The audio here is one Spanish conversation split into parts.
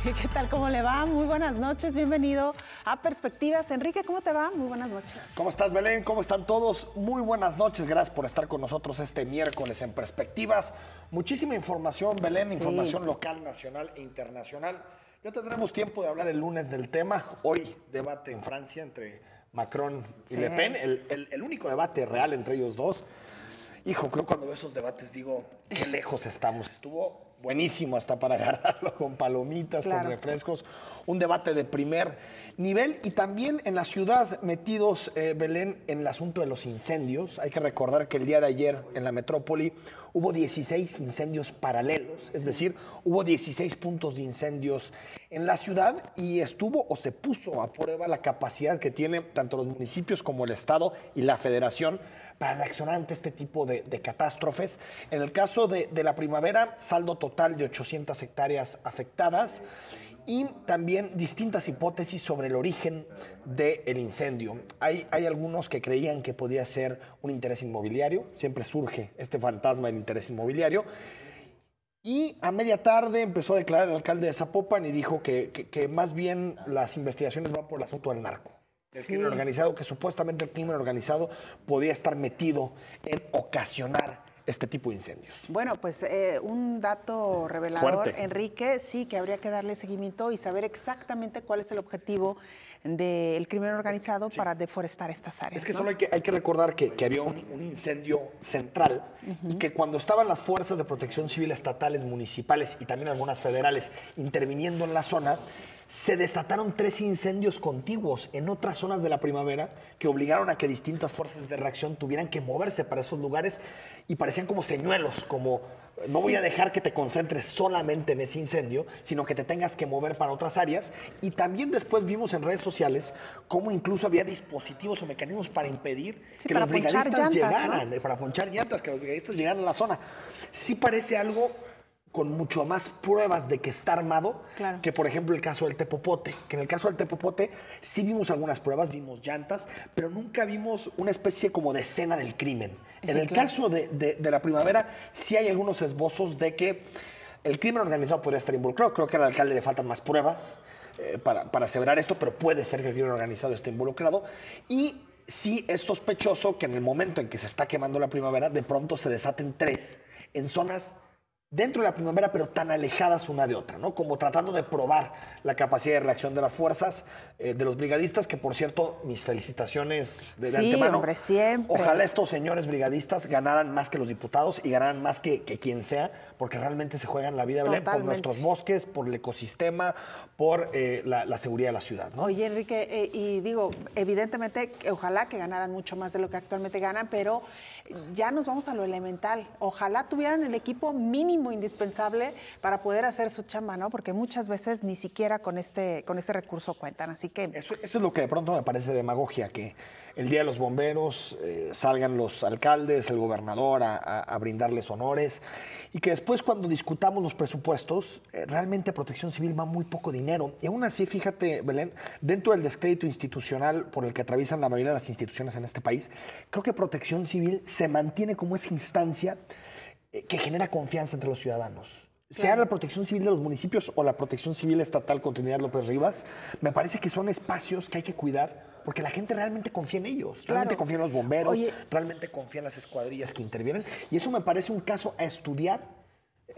¿Qué tal? ¿Cómo le va? Muy buenas noches. Bienvenido a Perspectivas. Enrique, ¿cómo te va? Muy buenas noches. ¿Cómo estás, Belén? ¿Cómo están todos? Muy buenas noches. Gracias por estar con nosotros este miércoles en Perspectivas. Muchísima información, Belén, información local, nacional e internacional. Ya tendremos tiempo de hablar el lunes del tema. Hoy debate en Francia entre Macron y Le Pen. El único debate real entre ellos dos. Hijo, creo que cuando veo esos debates digo, qué lejos estamos. Estuvo buenísimo hasta para agarrarlo con palomitas, con refrescos. Un debate de primer nivel y también en la ciudad metidos, Belén, en el asunto de los incendios. Hay que recordar que el día de ayer en la metrópoli hubo 16 incendios paralelos, es decir, hubo 16 puntos de incendios en la ciudad y estuvo o se puso a prueba la capacidad que tiene tanto los municipios como el Estado y la Federación para reaccionar ante este tipo de catástrofes. En el caso de la primavera, saldo total de 800 hectáreas afectadas y también distintas hipótesis sobre el origen del incendio. Hay algunos que creían que podía ser un interés inmobiliario, siempre surge este fantasma del interés inmobiliario. Y a media tarde empezó a declarar el alcalde de Zapopan y dijo que más bien las investigaciones van por el asunto del narco. El crimen organizado, que supuestamente el crimen organizado podía estar metido en ocasionar este tipo de incendios. Bueno, pues un dato revelador, Fuerte. Enrique, sí que habría que darle seguimiento y saber exactamente cuál es el objetivo del crimen organizado para deforestar estas áreas. Es que ¿no? solo hay que recordar que había un incendio central y que cuando estaban las fuerzas de protección civil estatales, municipales y también algunas federales interviniendo en la zona, se desataron 3 incendios contiguos en otras zonas de la primavera que obligaron a que distintas fuerzas de reacción tuvieran que moverse para esos lugares y parecían como señuelos, como no voy a dejar que te concentres solamente en ese incendio, sino que te tengas que mover para otras áreas. Y también después vimos en redes sociales cómo incluso había dispositivos o mecanismos para impedir que los brigadistas llegaran, para ponchar llantas, que los brigadistas llegaran a la zona. Sí parece algo con mucho más pruebas de que está armado que, por ejemplo, el caso del Tepopote. Que en el caso del Tepopote sí vimos algunas pruebas, vimos llantas, pero nunca vimos una especie como de escena del crimen. En el caso de la primavera sí hay algunos esbozos de que el crimen organizado podría estar involucrado. Creo que al alcalde le faltan más pruebas para aseverar esto, pero puede ser que el crimen organizado esté involucrado. Y sí es sospechoso que en el momento en que se está quemando la primavera, de pronto se desaten 3 en zonas dentro de la primavera, pero tan alejadas una de otra, ¿no? Como tratando de probar la capacidad de reacción de las fuerzas, de los brigadistas, que por cierto, mis felicitaciones de antemano. Hombre, siempre. Ojalá estos señores brigadistas ganaran más que los diputados y ganaran más que quien sea, porque realmente se juegan la vida, Belén, por nuestros bosques, por el ecosistema, por la seguridad de la ciudad, ¿no? Oye, Enrique, y digo, evidentemente, ojalá que ganaran mucho más de lo que actualmente ganan, pero ya nos vamos a lo elemental. Ojalá tuvieran el equipo mínimo indispensable para poder hacer su chamba, ¿no? Porque muchas veces ni siquiera con este recurso cuentan, así que... Eso es lo que de pronto me parece demagogia, que el día de los bomberos salgan los alcaldes, el gobernador a brindarles honores y que después cuando discutamos los presupuestos, realmente a Protección Civil va muy poco dinero. Y aún así, fíjate, Belén, dentro del descrédito institucional por el que atraviesan la mayoría de las instituciones en este país, creo que Protección Civil se mantiene como esa instancia que genera confianza entre los ciudadanos. Sea la Protección Civil de los municipios o la Protección Civil estatal con Trinidad López Rivas, me parece que son espacios que hay que cuidar porque la gente realmente confía en ellos, realmente confía en los bomberos, realmente confía en las escuadrillas que intervienen y eso me parece un caso a estudiar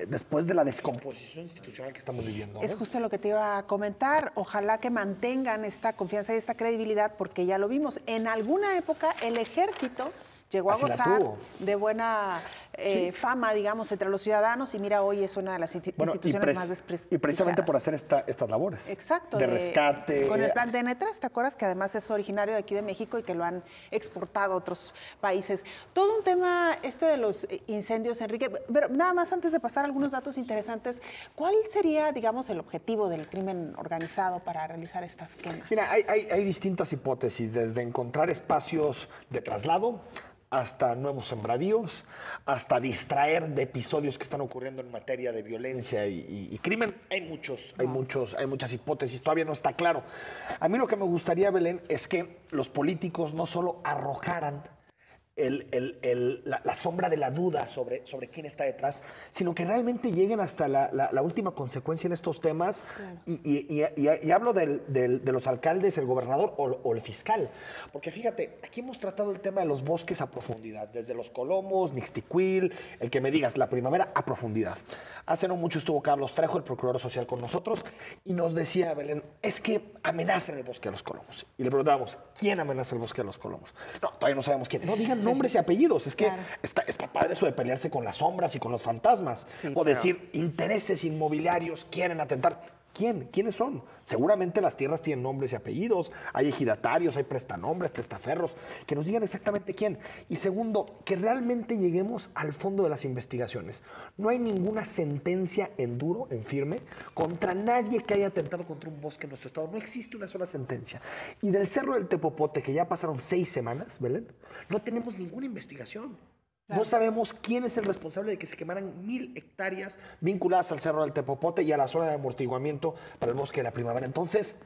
después de la descomposición institucional que estamos viviendo, ¿no? Es justo lo que te iba a comentar. Ojalá que mantengan esta confianza y esta credibilidad porque ya lo vimos. En alguna época el ejército llegó a gozar de buena fama, digamos, entre los ciudadanos y mira, hoy es una de las instituciones más desprestigiadas. Y precisamente por hacer estas labores. Exacto. De rescate. Con el plan de N3, ¿te acuerdas? Que además es originario de aquí de México y que lo han exportado a otros países. Todo un tema de los incendios, Enrique, pero nada más antes de pasar algunos datos interesantes, ¿cuál sería, digamos, el objetivo del crimen organizado para realizar estas quemas? Mira, hay distintas hipótesis, desde encontrar espacios de traslado, hasta nuevos sembradíos, hasta distraer de episodios que están ocurriendo en materia de violencia y crimen. Hay muchas hipótesis, todavía no está claro. A mí lo que me gustaría, Belén, es que los políticos no solo arrojaran la sombra de la duda sobre quién está detrás, sino que realmente lleguen hasta la última consecuencia en estos temas. Claro. Y hablo de los alcaldes, el gobernador o el fiscal. Porque fíjate, aquí hemos tratado el tema de los bosques a profundidad, desde Los Colomos, Nixtiquil, el que me digas, la primavera a profundidad. Hace no mucho estuvo Carlos Trejo, el procurador social, con nosotros, y nos decía, Belén, es que amenazan el bosque de Los Colomos. Y le preguntábamos, ¿quién amenaza el bosque de Los Colomos? No, todavía no sabemos quién. No digan nombres y apellidos. Es que claro, está padre eso de pelearse con las sombras y con los fantasmas. Sí, o decir, intereses inmobiliarios quieren atentar. ¿Quién? ¿Quiénes son? Seguramente las tierras tienen nombres y apellidos, hay ejidatarios, hay prestanombres, testaferros, que nos digan exactamente quién. Y segundo, que realmente lleguemos al fondo de las investigaciones. No hay ninguna sentencia en duro, en firme, contra nadie que haya atentado contra un bosque en nuestro estado. No existe una sola sentencia. Y del Cerro del Tepopote, que ya pasaron 6 semanas, Belén, no tenemos ninguna investigación. Claro. No sabemos quién es el responsable de que se quemaran 1000 hectáreas vinculadas al Cerro del Tepopote y a la zona de amortiguamiento para el bosque de la primavera. Entonces,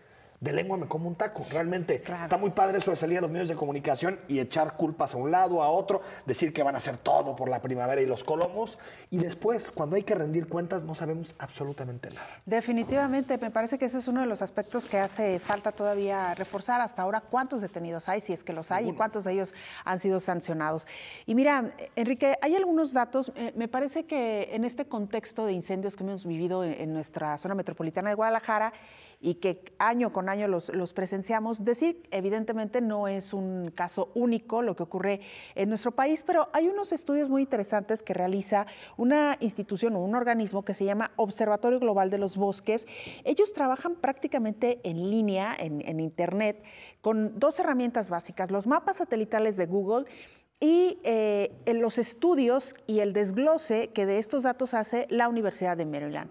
de lengua me como un taco. Realmente claro, está muy padre eso de salir a los medios de comunicación y echar culpas a un lado, a otro, decir que van a hacer todo por la primavera y Los Colomos. Y después, cuando hay que rendir cuentas, no sabemos absolutamente nada. Definitivamente, me parece que ese es uno de los aspectos que hace falta todavía reforzar. Hasta ahora, ¿cuántos detenidos hay, si es que los hay, y cuántos de ellos han sido sancionados? Y mira, Enrique, hay algunos datos. Me parece que en este contexto de incendios que hemos vivido en nuestra zona metropolitana de Guadalajara, y que año con año los presenciamos, decir evidentemente no es un caso único lo que ocurre en nuestro país, pero hay unos estudios muy interesantes que realiza una institución o un organismo que se llama Observatorio Global de los Bosques. Ellos trabajan prácticamente en línea, en Internet, con 2 herramientas básicas: los mapas satelitales de Google y los estudios y el desglose que de estos datos hace la Universidad de Maryland.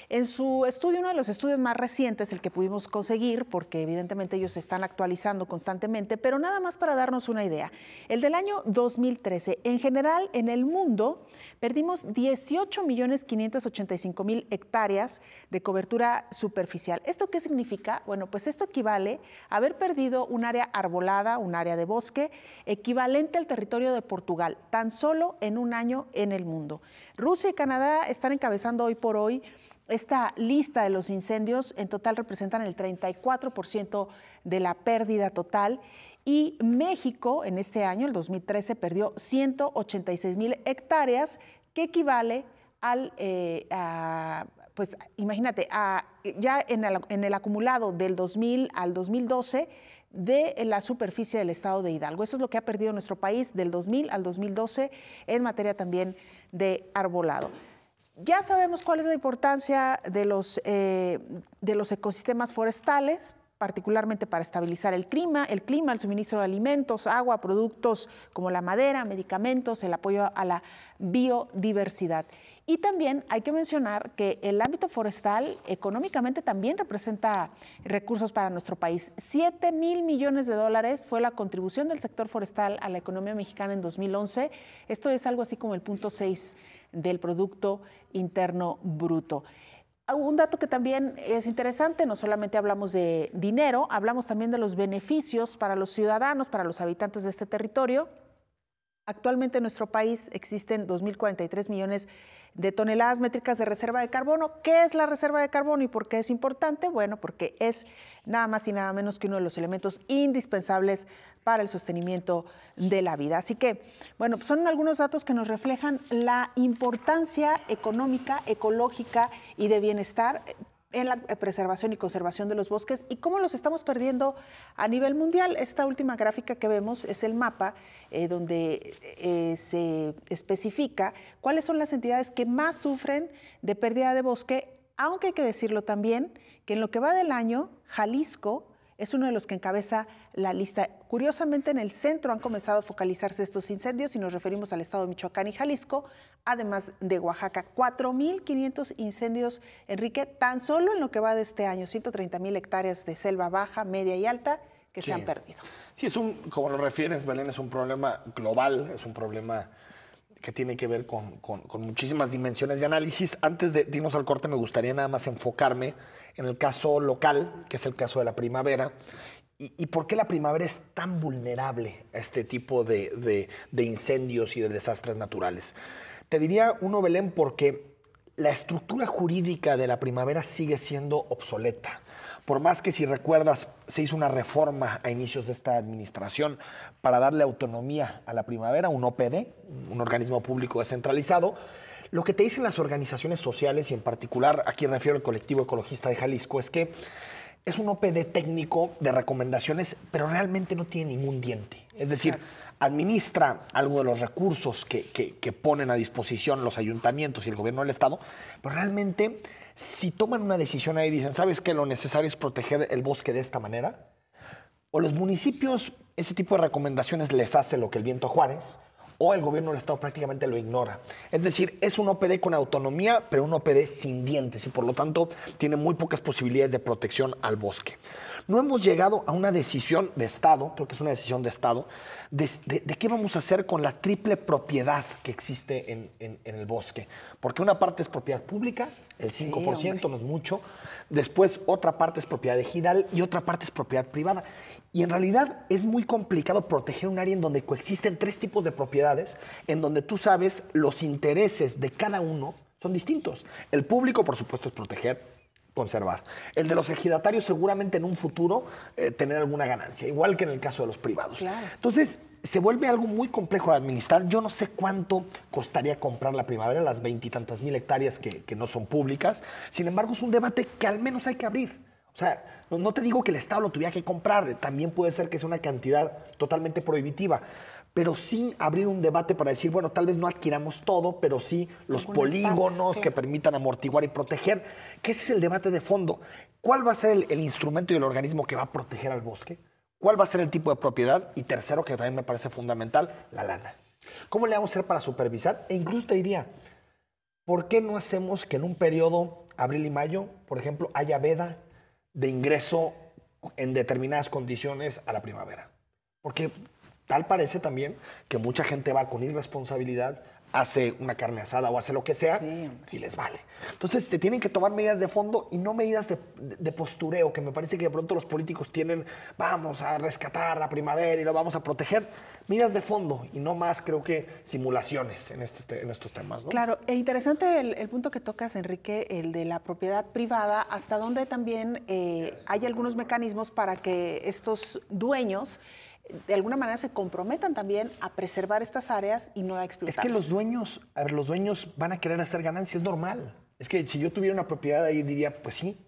En su estudio, uno de los estudios más recientes, el que pudimos conseguir, porque evidentemente ellos se están actualizando constantemente, pero nada más para darnos una idea. El del año 2013, en general en el mundo, perdimos 18.585.000 hectáreas de cobertura superficial. ¿Esto qué significa? Bueno, pues esto equivale a haber perdido un área arbolada, un área de bosque, equivalente al territorio de Portugal, tan solo en un año en el mundo. Rusia y Canadá están encabezando hoy por hoy esta lista de los incendios. En total representan el 34% de la pérdida total. Y México, en este año, el 2013, perdió 186.000 hectáreas, que equivale al, pues imagínate, ya en el acumulado del 2000 al 2012, de la superficie del estado de Hidalgo. Eso es lo que ha perdido nuestro país del 2000 al 2012 en materia también de arbolado. Ya sabemos cuál es la importancia de los ecosistemas forestales, particularmente para estabilizar el clima, el suministro de alimentos, agua, productos como la madera, medicamentos, el apoyo a la biodiversidad. Y también hay que mencionar que el ámbito forestal económicamente también representa recursos para nuestro país. $7,000 millones fue la contribución del sector forestal a la economía mexicana en 2011. Esto es algo así como el 0.6 del Producto Interno Bruto. Un dato que también es interesante, no solamente hablamos de dinero, hablamos también de los beneficios para los ciudadanos, para los habitantes de este territorio. Actualmente en nuestro país existen 2.043 millones de toneladas métricas de reserva de carbono. ¿Qué es la reserva de carbono y por qué es importante? Bueno, porque es nada más y nada menos que uno de los elementos indispensables para el sostenimiento de la vida. Así que, bueno, son algunos datos que nos reflejan la importancia económica, ecológica y de bienestar en la preservación y conservación de los bosques y cómo los estamos perdiendo a nivel mundial. Esta última gráfica que vemos es el mapa donde se especifica cuáles son las entidades que más sufren de pérdida de bosque, aunque hay que decirlo también que en lo que va del año, Jalisco es uno de los que encabeza la lista. Curiosamente, en el centro han comenzado a focalizarse estos incendios y nos referimos al estado de Michoacán y Jalisco, además de Oaxaca. 4.500 incendios, Enrique, tan solo en lo que va de este año, 130.000 hectáreas de selva baja, media y alta que se han perdido. Sí, como lo refieres, Belén, es un problema global, es un problema que tiene que ver con muchísimas dimensiones de análisis. Antes de irnos al corte, me gustaría nada más enfocarme en el caso local, que es el caso de la primavera, ¿Y por qué la primavera es tan vulnerable a este tipo de incendios y de desastres naturales? Te diría, uno, Belén, porque la estructura jurídica de la primavera sigue siendo obsoleta. Por más que, si recuerdas, se hizo una reforma a inicios de esta administración para darle autonomía a la primavera, un OPD, un organismo público descentralizado. Lo que te dicen las organizaciones sociales, y en particular aquí refiero al colectivo ecologista de Jalisco, es que es un OPD técnico de recomendaciones, pero realmente no tiene ningún diente. Es decir, administra algo de los recursos que ponen a disposición los ayuntamientos y el gobierno del Estado, pero realmente, si toman una decisión ahí y dicen, ¿sabes qué? Lo necesario es proteger el bosque de esta manera, o los municipios ese tipo de recomendaciones les hace lo que el viento a Juárez, o el gobierno del Estado prácticamente lo ignora. Es decir, es un OPD con autonomía, pero un OPD sin dientes y por lo tanto tiene muy pocas posibilidades de protección al bosque. No hemos llegado a una decisión de Estado, creo que es una decisión de Estado, de qué vamos a hacer con la triple propiedad que existe en el bosque. Porque una parte es propiedad pública, el 5%, sí, no es mucho. Después otra parte es propiedad ejidal y otra parte es propiedad privada. Y en realidad es muy complicado proteger un área en donde coexisten tres tipos de propiedades, en donde tú sabes los intereses de cada uno son distintos. El público, por supuesto, es proteger, conservar. El de los ejidatarios seguramente en un futuro tener alguna ganancia, igual que en el caso de los privados. Claro. Entonces, se vuelve algo muy complejo de administrar. Yo no sé cuánto costaría comprar la primavera, las 20 y tantas mil hectáreas que no son públicas. Sin embargo, es un debate que al menos hay que abrir. O sea, no te digo que el Estado lo tuviera que comprar, también puede ser que sea una cantidad totalmente prohibitiva, pero sí abrir un debate para decir, bueno, tal vez no adquiramos todo, pero sí los polígonos que permitan amortiguar y proteger, que ese es el debate de fondo. ¿Cuál va a ser el instrumento y el organismo que va a proteger al bosque? ¿Cuál va a ser el tipo de propiedad? Y tercero, que también me parece fundamental, la lana. ¿Cómo le vamos a hacer para supervisar? E incluso te diría, ¿por qué no hacemos que en un periodo, abril y mayo, por ejemplo, haya veda de ingreso en determinadas condiciones a la primavera? Porque tal parece también que mucha gente va con irresponsabilidad, hace una carne asada o hace lo que sea, sí, y les vale. Entonces se tienen que tomar medidas de fondo y no medidas de postureo, que me parece que de pronto los políticos tienen, vamos a rescatar la primavera y lo vamos a proteger. Medidas de fondo y no más, creo que, simulaciones en estos temas, ¿no? Claro, e interesante el punto que tocas, Enrique, el de la propiedad privada, hasta donde también hay algunos mecanismos para que estos dueños de alguna manera se comprometan también a preservar estas áreas y no a explotarlas. Es que los dueños van a querer hacer ganancias, es normal. Es que si yo tuviera una propiedad ahí diría, pues sí,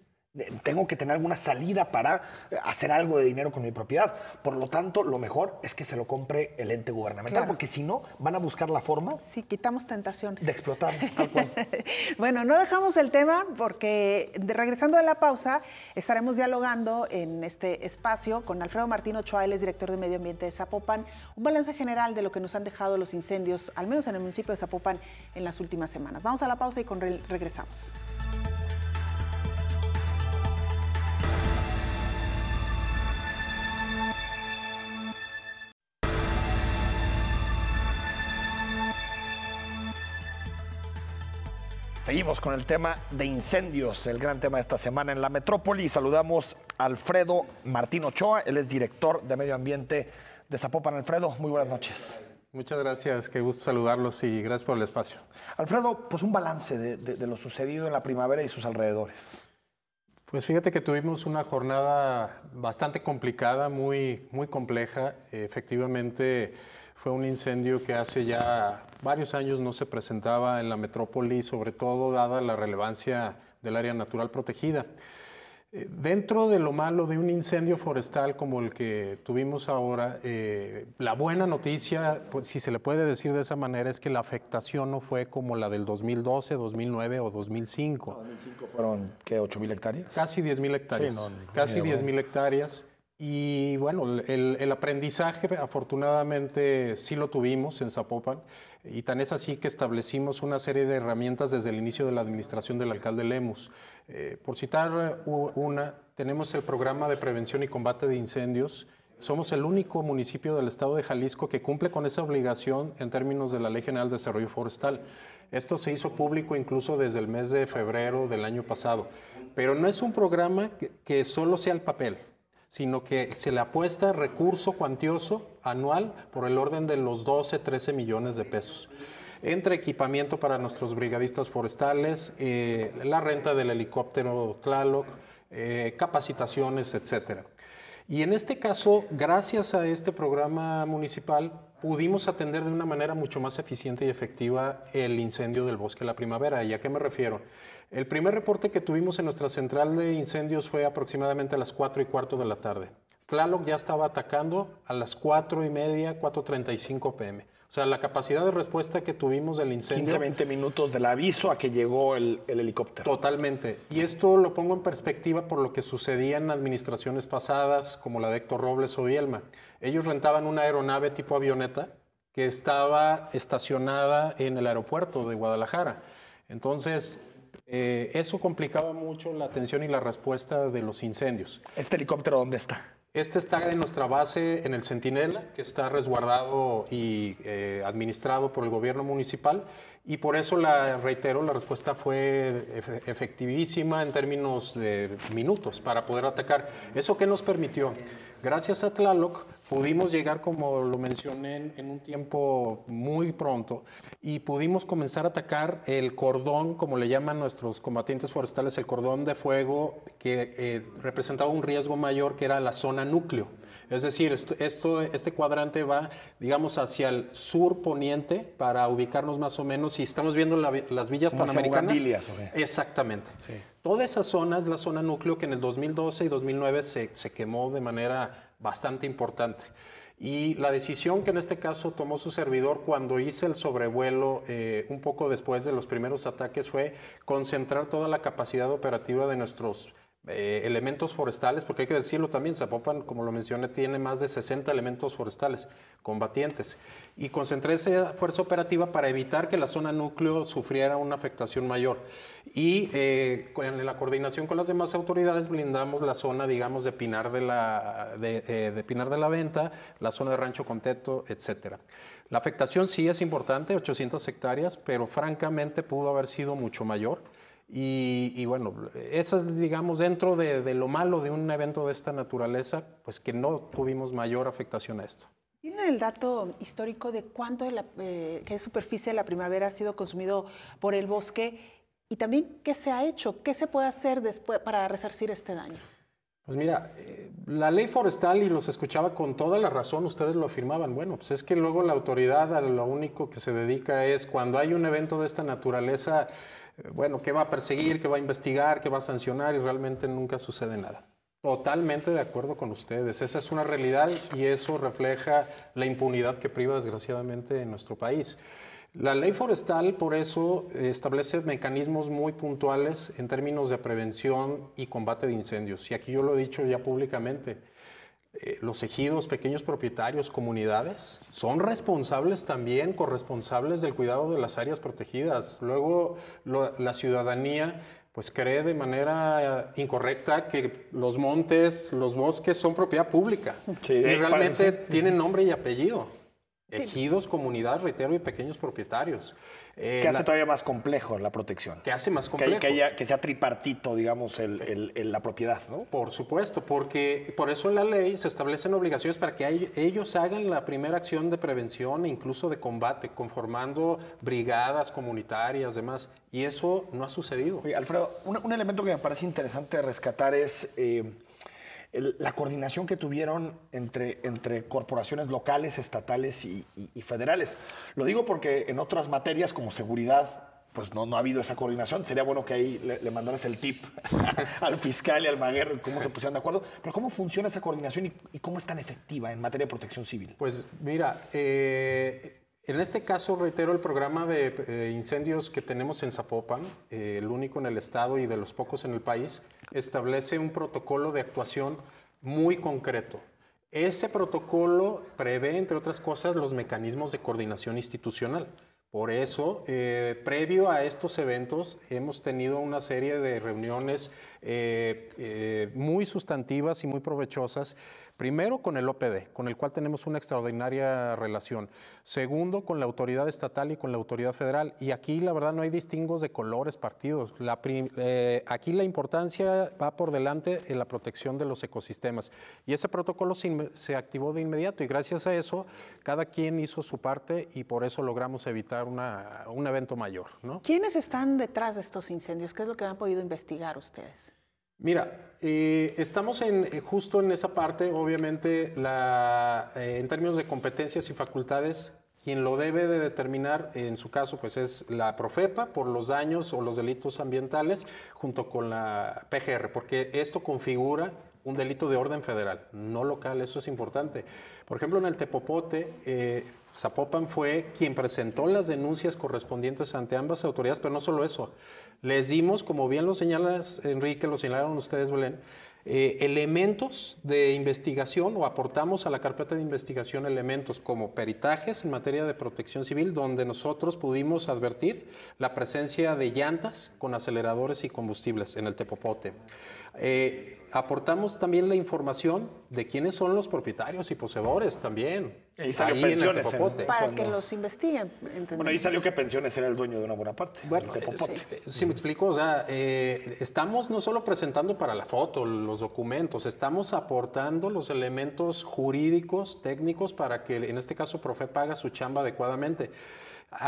tengo que tener alguna salida para hacer algo de dinero con mi propiedad. Por lo tanto, lo mejor es que se lo compre el ente gubernamental, claro, porque si no, van a buscar la forma. Sí, quitamos tentaciones. De explotar, tal cual. Bueno, no dejamos el tema porque regresando de la pausa, estaremos dialogando en este espacio con Alfredo Martín Ochoa, él es director de Medio Ambiente de Zapopan, un balance general de lo que nos han dejado los incendios, al menos en el municipio de Zapopan, en las últimas semanas. Vamos a la pausa y regresamos. Seguimos con el tema de incendios, el gran tema de esta semana en la metrópoli. Saludamos a Alfredo Martín Ochoa, él es director de Medio Ambiente de Zapopan. Alfredo, muy buenas noches. Muchas gracias, qué gusto saludarlos y gracias por el espacio. Alfredo, pues un balance de lo sucedido en la primavera y sus alrededores. Pues fíjate que tuvimos una jornada bastante complicada, muy compleja. Efectivamente, fue un incendio que hace ya varios años no se presentaba en la metrópoli, sobre todo dada la relevancia del área natural protegida. Dentro de lo malo de un incendio forestal como el que tuvimos ahora, la buena noticia, pues, si se le puede decir de esa manera, es que la afectación no fue como la del 2012, 2009 o 2005. 2005 fueron, ¿qué? ¿8,000 hectáreas? Casi 10,000 hectáreas. Sí, casi 10,000 hectáreas. Y bueno, el aprendizaje afortunadamente sí lo tuvimos en Zapopan y tan es así que establecimos una serie de herramientas desde el inicio de la administración del alcalde Lemus. Por citar una, tenemos el programa de prevención y combate de incendios. Somos el único municipio del estado de Jalisco que cumple con esa obligación en términos de la Ley General de Desarrollo Forestal. Esto se hizo público incluso desde el mes de febrero del año pasado. Pero no es un programa que solo sea el papel. sino que se le apuesta recurso cuantioso anual por el orden de los 12, 13 millones de pesos. Entre equipamiento para nuestros brigadistas forestales, la renta del helicóptero Tlaloc, capacitaciones, etcétera. Y en este caso, gracias a este programa municipal, pudimos atender de una manera mucho más eficiente y efectiva el incendio del Bosque de la Primavera. ¿Y a qué me refiero? El primer reporte que tuvimos en nuestra central de incendios fue aproximadamente a las 4:15 de la tarde. Tlaloc ya estaba atacando a las 4:30, 4:35 p.m. O sea, la capacidad de respuesta que tuvimos del incendio... 15, 20 minutos del aviso a que llegó el helicóptero. Totalmente. Y esto lo pongo en perspectiva por lo que sucedía en administraciones pasadas, como la de Héctor Robles o Bielma. Ellos rentaban una aeronave tipo avioneta que estaba estacionada en el aeropuerto de Guadalajara. Entonces, eso complicaba mucho la atención y la respuesta de los incendios. ¿Este helicóptero dónde está? Este está en nuestra base en el Centinela, que está resguardado y administrado por el gobierno municipal, y por eso, reitero, la respuesta fue efectivísima en términos de minutos para poder atacar. ¿Eso qué nos permitió? Gracias a Tlaloc pudimos llegar, como lo mencioné, en un tiempo muy pronto, y pudimos comenzar a atacar el cordón, como le llaman nuestros combatientes forestales, el cordón de fuego que representaba un riesgo mayor, que era la zona núcleo. Es decir, este cuadrante va, digamos, hacia el sur poniente para ubicarnos más o menos. Si estamos viendo las villas panamericanas. Bugambilias, ¿okay? Exactamente. Sí. Toda esa zona es la zona núcleo que en el 2012 y 2009 se quemó de manera bastante importante. Y la decisión que en este caso tomó su servidor cuando hice el sobrevuelo un poco después de los primeros ataques fue concentrar toda la capacidad operativa de nuestros elementos forestales, porque hay que decirlo también, Zapopan, como lo mencioné, tiene más de 60 elementos forestales combatientes, y concentré esa fuerza operativa para evitar que la zona núcleo sufriera una afectación mayor, y en la coordinación con las demás autoridades blindamos la zona, digamos, de Pinar de la Venta, la zona de Rancho Conteto, etcétera. La afectación sí es importante, 800 hectáreas, pero francamente pudo haber sido mucho mayor. Y bueno, eso es, digamos, dentro de lo malo de un evento de esta naturaleza, pues que no tuvimos mayor afectación a esto. ¿Tienen el dato histórico de cuánto de qué superficie de la primavera ha sido consumido por el bosque? Y también, ¿qué se ha hecho? ¿Qué se puede hacer después para resarcir este daño? Pues mira, la ley forestal, y los escuchaba con toda la razón, ustedes lo afirmaban, bueno, pues es que luego la autoridad a lo único que se dedica es, cuando hay un evento de esta naturaleza, bueno, ¿qué va a perseguir, qué va a investigar, qué va a sancionar? Y realmente nunca sucede nada. Totalmente de acuerdo con ustedes. Esa es una realidad y eso refleja la impunidad que priva desgraciadamente en nuestro país. La ley forestal, por eso, establece mecanismos muy puntuales en términos de prevención y combate de incendios. Y aquí yo lo he dicho ya públicamente. Los ejidos, pequeños propietarios, comunidades, son responsables también, corresponsables del cuidado de las áreas protegidas. Luego, la ciudadanía pues cree de manera incorrecta que los montes, los bosques son propiedad pública. Sí, y realmente tienen nombre y apellido. Sí. Ejidos, comunidades, reitero, y pequeños propietarios. Que hace todavía más complejo la protección. Que hace más complejo. Que sea tripartito, digamos, la propiedad, ¿no? Por supuesto, porque por eso en la ley se establecen obligaciones para que ellos hagan la primera acción de prevención e incluso de combate, conformando brigadas comunitarias, demás. Y eso no ha sucedido. Oye, Alfredo, un elemento que me parece interesante rescatar es la coordinación que tuvieron entre corporaciones locales, estatales y federales. Lo digo porque en otras materias como seguridad, pues no ha habido esa coordinación. Sería bueno que ahí le mandaras el tip al fiscal y al maguero, cómo se pusieron de acuerdo. Pero ¿cómo funciona esa coordinación y cómo es tan efectiva en materia de protección civil? Pues mira, en este caso, reitero, el programa de incendios que tenemos en Zapopan, el único en el estado y de los pocos en el país, establece un protocolo de actuación muy concreto. Ese protocolo prevé, entre otras cosas, los mecanismos de coordinación institucional. Por eso, previo a estos eventos, hemos tenido una serie de reuniones muy sustantivas y muy provechosas. Primero, con el OPD, con el cual tenemos una extraordinaria relación. Segundo, con la autoridad estatal y con la autoridad federal. Y aquí, la verdad, no hay distingos de colores, partidos. Aquí la importancia va por delante en la protección de los ecosistemas. Y ese protocolo se activó de inmediato. Y gracias a eso, cada quien hizo su parte y por eso logramos evitar un evento mayor, ¿no? ¿Quiénes están detrás de estos incendios? ¿Qué es lo que han podido investigar ustedes? Mira, estamos justo en esa parte, obviamente, en términos de competencias y facultades, quien lo debe de determinar, en su caso, pues es la Profepa por los daños o los delitos ambientales, junto con la PGR, porque esto configura un delito de orden federal, no local, eso es importante. Por ejemplo, en el Tepopote, Zapopan fue quien presentó las denuncias correspondientes ante ambas autoridades, pero no solo eso. Les dimos, como bien lo señalas, Enrique, lo señalaron ustedes, Belén, elementos de investigación o aportamos a la carpeta de investigación elementos como peritajes en materia de protección civil, donde nosotros pudimos advertir la presencia de llantas con aceleradores y combustibles en el Tepopote. Aportamos también la información de quiénes son los propietarios y poseedores también. Y salió ahí pensiones, en el Tepopote. Para que los investiguen. Bueno, ahí salió que Pensiones era el dueño de una buena parte. Bueno, sí me explico, o sea, estamos no solo presentando para la foto los documentos, estamos aportando los elementos jurídicos, técnicos, para que en este caso Profepa haga su chamba adecuadamente.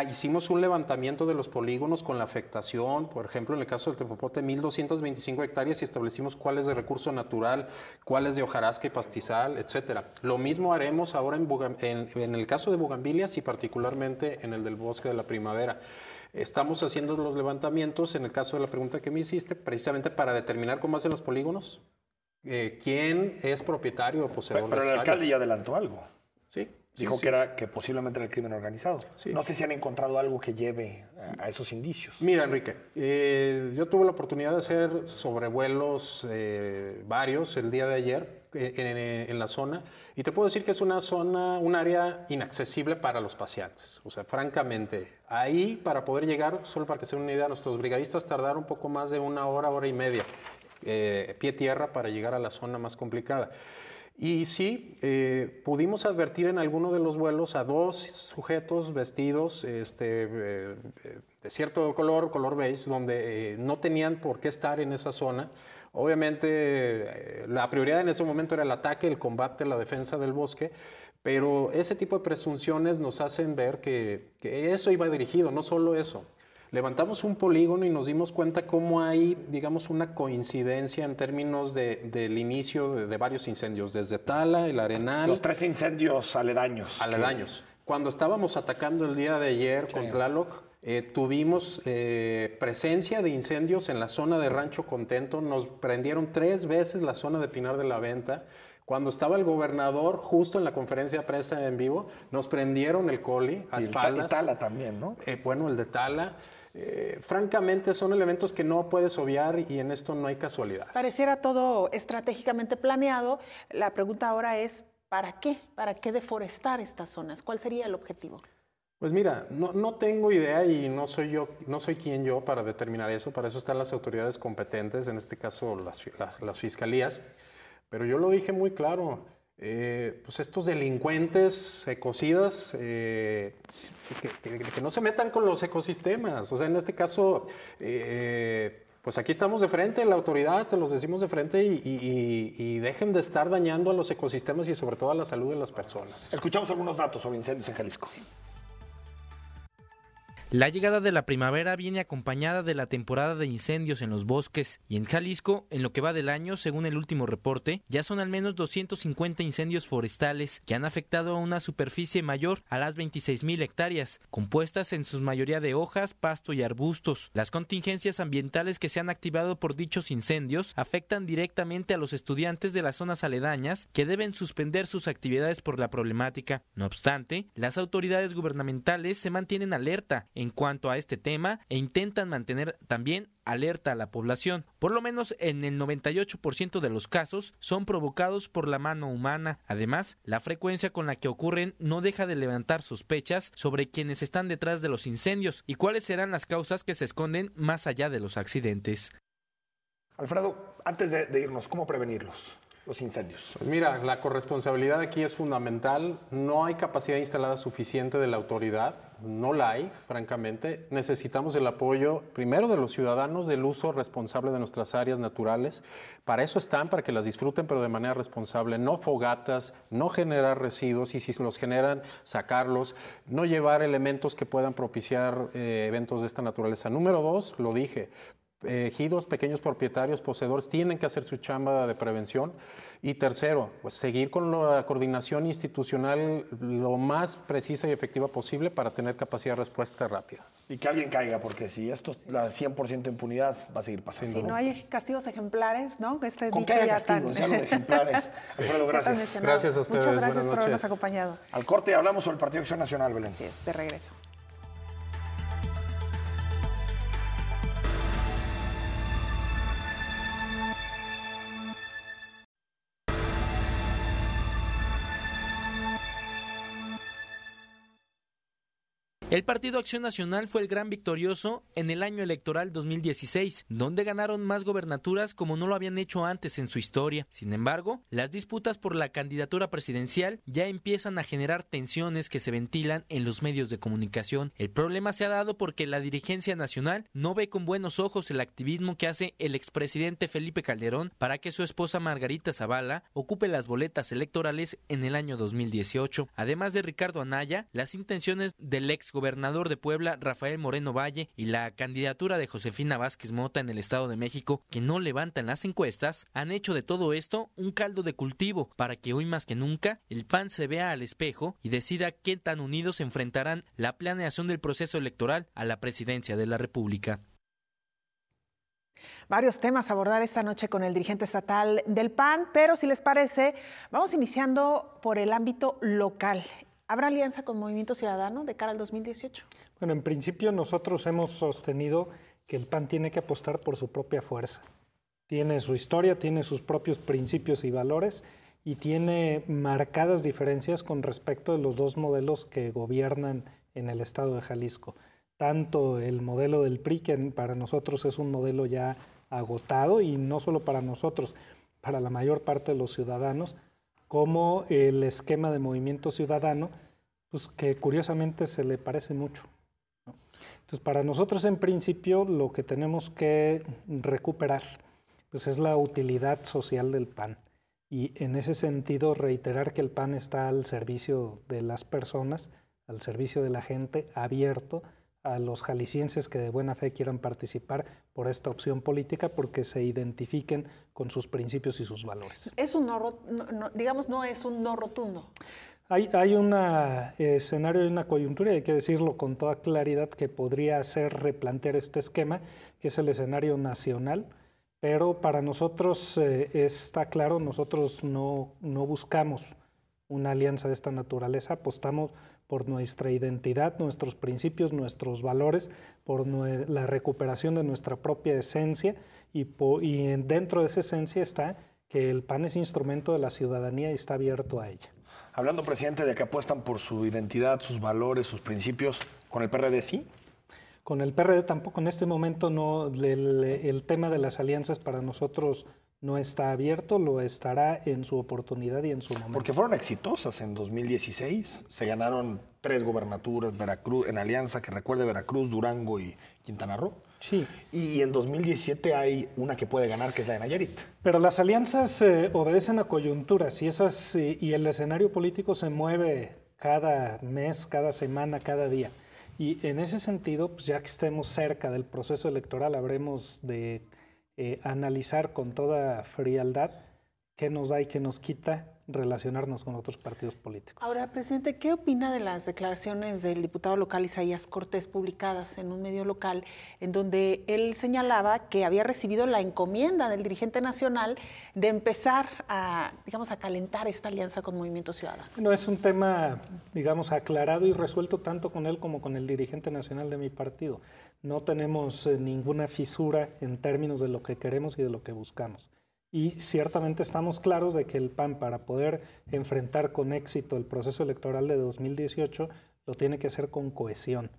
Hicimos un levantamiento de los polígonos con la afectación, por ejemplo, en el caso del Tepopote, 1,225 hectáreas y establecimos cuáles de recurso natural, cuáles de hojarasca y pastizal, etcétera. Lo mismo haremos ahora en el caso de bugambilias y particularmente en el del bosque de la primavera. Estamos haciendo los levantamientos, en el caso de la pregunta que me hiciste, precisamente para determinar cómo hacen los polígonos, quién es propietario o poseedor de esas áreas. Pero el alcalde ya adelantó algo. Sí. Dijo que posiblemente era el crimen organizado. Sí. No sé si han encontrado algo que lleve a esos indicios. Mira, Enrique, yo tuve la oportunidad de hacer sobrevuelos varios el día de ayer en la zona y te puedo decir que es una zona, un área inaccesible para los paseantes. O sea, francamente, ahí para poder llegar, solo para que se den una idea, nuestros brigadistas tardaron un poco más de una hora, hora y media, pie tierra para llegar a la zona más complicada. Y sí, pudimos advertir en alguno de los vuelos a 2 sujetos vestidos de cierto color beige, donde no tenían por qué estar en esa zona. Obviamente, la prioridad en ese momento era el ataque, el combate, la defensa del bosque, pero ese tipo de presunciones nos hacen ver que eso iba dirigido, no solo eso. Levantamos un polígono y nos dimos cuenta cómo hay, digamos, una coincidencia en términos del inicio de varios incendios, desde Tala, el Arenal. Los 3 incendios aledaños. Aledaños. Cuando estábamos atacando el día de ayer con Tlaloc, tuvimos presencia de incendios en la zona de Rancho Contento. Nos prendieron 3 veces la zona de Pinar de la Venta. Cuando estaba el gobernador, justo en la conferencia de prensa en vivo, nos prendieron el Coli a espaldas. Y Tala también, ¿no? Bueno, el de Tala. Francamente son elementos que no puedes obviar y en esto no hay casualidad. Pareciera todo estratégicamente planeado. La pregunta ahora es, ¿para qué? ¿Para qué deforestar estas zonas? ¿Cuál sería el objetivo? Pues mira, no tengo idea y no soy quien yo para determinar eso. Para eso están las autoridades competentes, en este caso las fiscalías. Pero yo lo dije muy claro. Pues estos delincuentes ecocidas que no se metan con los ecosistemas. O sea, en este caso, pues aquí estamos de frente, la autoridad, se los decimos de frente y dejen de estar dañando a los ecosistemas y sobre todo a la salud de las personas. Escuchamos algunos datos sobre incendios en Jalisco. Sí. La llegada de la primavera viene acompañada de la temporada de incendios en los bosques y en Jalisco, en lo que va del año, según el último reporte, ya son al menos 250 incendios forestales que han afectado a una superficie mayor a las 26,000 hectáreas, compuestas en su mayoría de hojas, pasto y arbustos. Las contingencias ambientales que se han activado por dichos incendios afectan directamente a los estudiantes de las zonas aledañas que deben suspender sus actividades por la problemática. No obstante, las autoridades gubernamentales se mantienen alerta en cuanto a este tema e intentan mantener también alerta a la población. Por lo menos en el 98% de los casos son provocados por la mano humana. Además, la frecuencia con la que ocurren no deja de levantar sospechas sobre quienes están detrás de los incendios y cuáles serán las causas que se esconden más allá de los accidentes. Alfredo, antes de irnos, ¿cómo prevenirlos, los incendios? Pues mira, la corresponsabilidad aquí es fundamental. No hay capacidad instalada suficiente de la autoridad, no la hay, francamente. Necesitamos el apoyo, primero, de los ciudadanos del uso responsable de nuestras áreas naturales. Para eso están, para que las disfruten, pero de manera responsable. No fogatas, no generar residuos y si los generan, sacarlos. No llevar elementos que puedan propiciar eventos de esta naturaleza. Número 2, lo dije, ejidos, pequeños propietarios, poseedores, tienen que hacer su chamba de prevención. Y tercero, pues seguir con la coordinación institucional lo más precisa y efectiva posible para tener capacidad de respuesta rápida. Y que alguien caiga, porque si esto es la 100% impunidad, va a seguir pasando. Si no hay castigos ejemplares, ¿no? Con que haya castigos, ya lo de ejemplares. Alfredo, gracias. Gracias a ustedes. Muchas gracias Buenas por habernos noches. acompañado. Al corte hablamos sobre el Partido Acción Nacional, Belén. Así es, de regreso. El Partido Acción Nacional fue el gran victorioso en el año electoral 2016, donde ganaron más gobernaturas como no lo habían hecho antes en su historia. Sin embargo, las disputas por la candidatura presidencial ya empiezan a generar tensiones que se ventilan en los medios de comunicación. El problema se ha dado porque la dirigencia nacional no ve con buenos ojos el activismo que hace el expresidente Felipe Calderón para que su esposa Margarita Zavala ocupe las boletas electorales en el año 2018. Además de Ricardo Anaya, las intenciones del exgobernador de Puebla, Rafael Moreno Valle, y la candidatura de Josefina Vázquez Mota en el Estado de México, que no levantan las encuestas, han hecho de todo esto un caldo de cultivo para que hoy más que nunca el PAN se vea al espejo y decida qué tan unidos enfrentarán la planeación del proceso electoral a la presidencia de la República. Varios temas a abordar esta noche con el dirigente estatal del PAN, pero si les parece, vamos iniciando por el ámbito local. ¿Habrá alianza con Movimiento Ciudadano de cara al 2018? Bueno, en principio nosotros hemos sostenido que el PAN tiene que apostar por su propia fuerza. Tiene su historia, tiene sus propios principios y valores y tiene marcadas diferencias con respecto de los dos modelos que gobiernan en el estado de Jalisco. Tanto el modelo del PRI, que para nosotros es un modelo ya agotado, y no solo para nosotros, para la mayor parte de los ciudadanos, como el esquema de Movimiento Ciudadano, pues que curiosamente se le parece mucho, ¿no? Entonces, para nosotros en principio lo que tenemos que recuperar pues es la utilidad social del PAN, y en ese sentido reiterar que el PAN está al servicio de las personas, al servicio de la gente, abierto a los jaliscienses que de buena fe quieran participar por esta opción política porque se identifiquen con sus principios y sus valores. Es un no es un no rotundo. Hay un escenario y una coyuntura, y hay que decirlo con toda claridad, que podría hacer replantear este esquema, que es el escenario nacional, pero para nosotros está claro, nosotros no buscamos una alianza de esta naturaleza, apostamos por nuestra identidad, nuestros principios, nuestros valores, por la recuperación de nuestra propia esencia, y dentro de esa esencia está que el PAN es instrumento de la ciudadanía y está abierto a ella. Hablando, presidente, de que apuestan por su identidad, sus valores, sus principios, ¿con el PRD sí? Con el PRD tampoco. En este momento no, el tema de las alianzas para nosotros no está abierto, lo estará en su oportunidad y en su momento. Porque fueron exitosas en 2016, se ganaron 3 gobernaturas, Veracruz, en alianza, que recuerde, Veracruz, Durango y Quintana Roo. Sí. Y en 2017 hay una que puede ganar, que es la de Nayarit. Pero las alianzas obedecen a coyunturas, y el escenario político se mueve cada mes, cada semana, cada día. Y en ese sentido, pues ya que estemos cerca del proceso electoral, habremos de analizar con toda frialdad qué nos da y qué nos quita relacionarnos con otros partidos políticos. Ahora, presidente, ¿qué opina de las declaraciones del diputado local Isaías Cortés publicadas en un medio local en donde él señalaba que había recibido la encomienda del dirigente nacional de empezar a, digamos, a calentar esta alianza con Movimiento Ciudadano? Bueno, es un tema, digamos, aclarado y resuelto tanto con él como con el dirigente nacional de mi partido. No tenemos ninguna fisura en términos de lo que queremos y de lo que buscamos. Y ciertamente estamos claros de que el PAN, para poder enfrentar con éxito el proceso electoral de 2018, lo tiene que hacer con cohesión.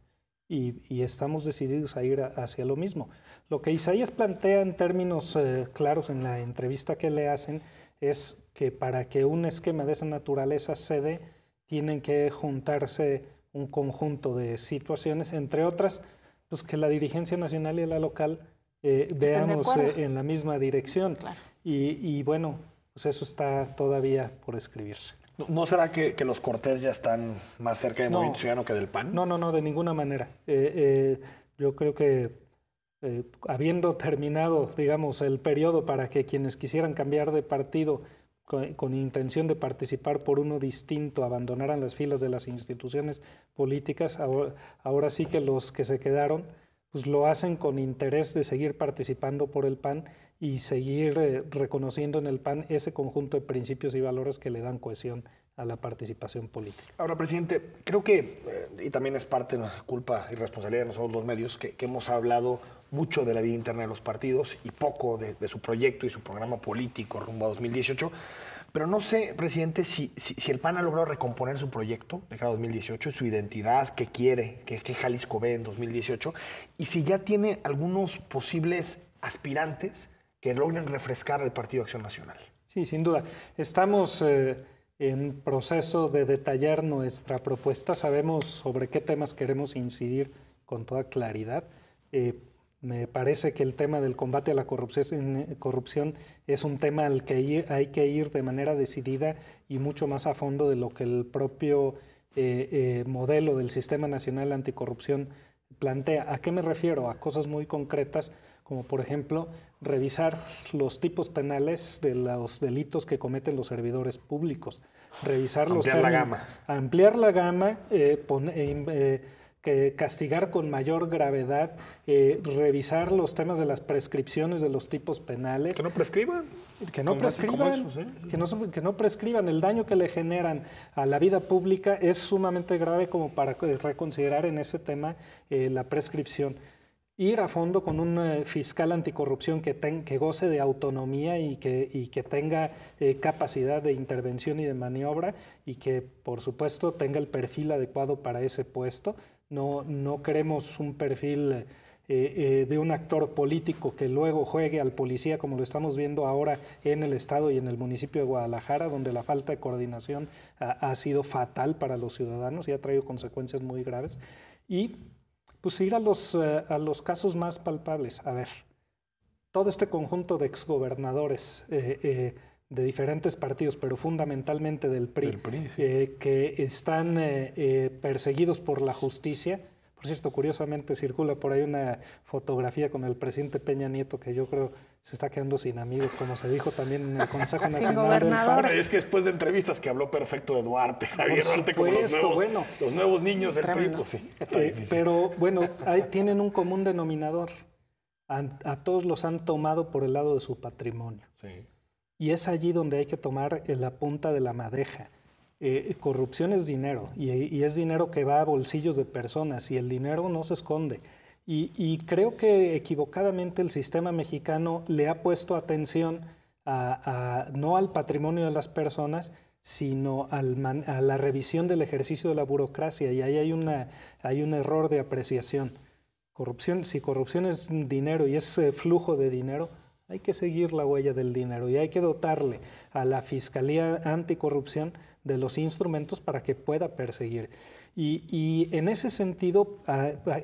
Y estamos decididos a ir hacia lo mismo. Lo que Isaías plantea en términos claros en la entrevista que le hacen es que para que un esquema de esa naturaleza se dé, tienen que juntarse un conjunto de situaciones, entre otras, pues que la dirigencia nacional y la local veamos en la misma dirección. Claro. Y bueno, pues eso está todavía por escribirse. ¿No será que los Cortés ya están más cerca del Movimiento Ciudadano que del PAN? No, de ninguna manera. Yo creo que habiendo terminado, digamos, el periodo para que quienes quisieran cambiar de partido con intención de participar por uno distinto abandonaran las filas de las instituciones políticas, ahora sí que los que se quedaron pues lo hacen con interés de seguir participando por el PAN y seguir reconociendo en el PAN ese conjunto de principios y valores que le dan cohesión a la participación política. Ahora, presidente, creo que, y también es parte de la culpa y responsabilidad de nosotros los medios, que hemos hablado mucho de la vida interna de los partidos y poco de su proyecto y su programa político rumbo a 2018. Pero no sé, presidente, si el PAN ha logrado recomponer su proyecto de cara a 2018, su identidad, qué quiere, qué Jalisco ve en 2018, y si ya tiene algunos posibles aspirantes que logren refrescar el Partido Acción Nacional. Sí, sin duda. Estamos en proceso de detallar nuestra propuesta. Sabemos sobre qué temas queremos incidir con toda claridad. Me parece que el tema del combate a la corrupción es un tema al que hay que ir de manera decidida y mucho más a fondo de lo que el propio modelo del Sistema Nacional Anticorrupción plantea. ¿A qué me refiero? A cosas muy concretas, como por ejemplo revisar los tipos penales de los delitos que cometen los servidores públicos, revisar ampliar la gama, que castigar con mayor gravedad, revisar los temas de las prescripciones de los tipos penales. Que no prescriban. Que no prescriban, que no prescriban. El daño que le generan a la vida pública es sumamente grave como para reconsiderar en ese tema la prescripción. Ir a fondo con un fiscal anticorrupción que goce de autonomía y que tenga capacidad de intervención y de maniobra y que, por supuesto, tenga el perfil adecuado para ese puesto. No queremos un perfil de un actor político que luego juegue al policía, como lo estamos viendo ahora en el estado y en el municipio de Guadalajara, donde la falta de coordinación ha sido fatal para los ciudadanos y ha traído consecuencias muy graves. Y pues ir a los casos más palpables. A ver, todo este conjunto de exgobernadores de diferentes partidos, pero fundamentalmente del PRI, sí, que están perseguidos por la justicia. Por cierto, curiosamente circula por ahí una fotografía con el presidente Peña Nieto que yo creo se está quedando sin amigos, como se dijo también en el Consejo Nacional del PAN. Es que después de entrevistas que habló perfecto de Duarte, Javier Duarte, como los nuevos niños del PRI, pues sí. Pero bueno, ahí tienen un común denominador. A todos los han tomado por el lado de su patrimonio. Sí. Y es allí donde hay que tomar la punta de la madeja. Corrupción es dinero y es dinero que va a bolsillos de personas y el dinero no se esconde. Y creo que equivocadamente el sistema mexicano le ha puesto atención no al patrimonio de las personas, sino a la revisión del ejercicio de la burocracia. Y ahí hay un error de apreciación. Si corrupción es dinero y es flujo de dinero, hay que seguir la huella del dinero y hay que dotarle a la Fiscalía Anticorrupción de los instrumentos para que pueda perseguir. Y en ese sentido,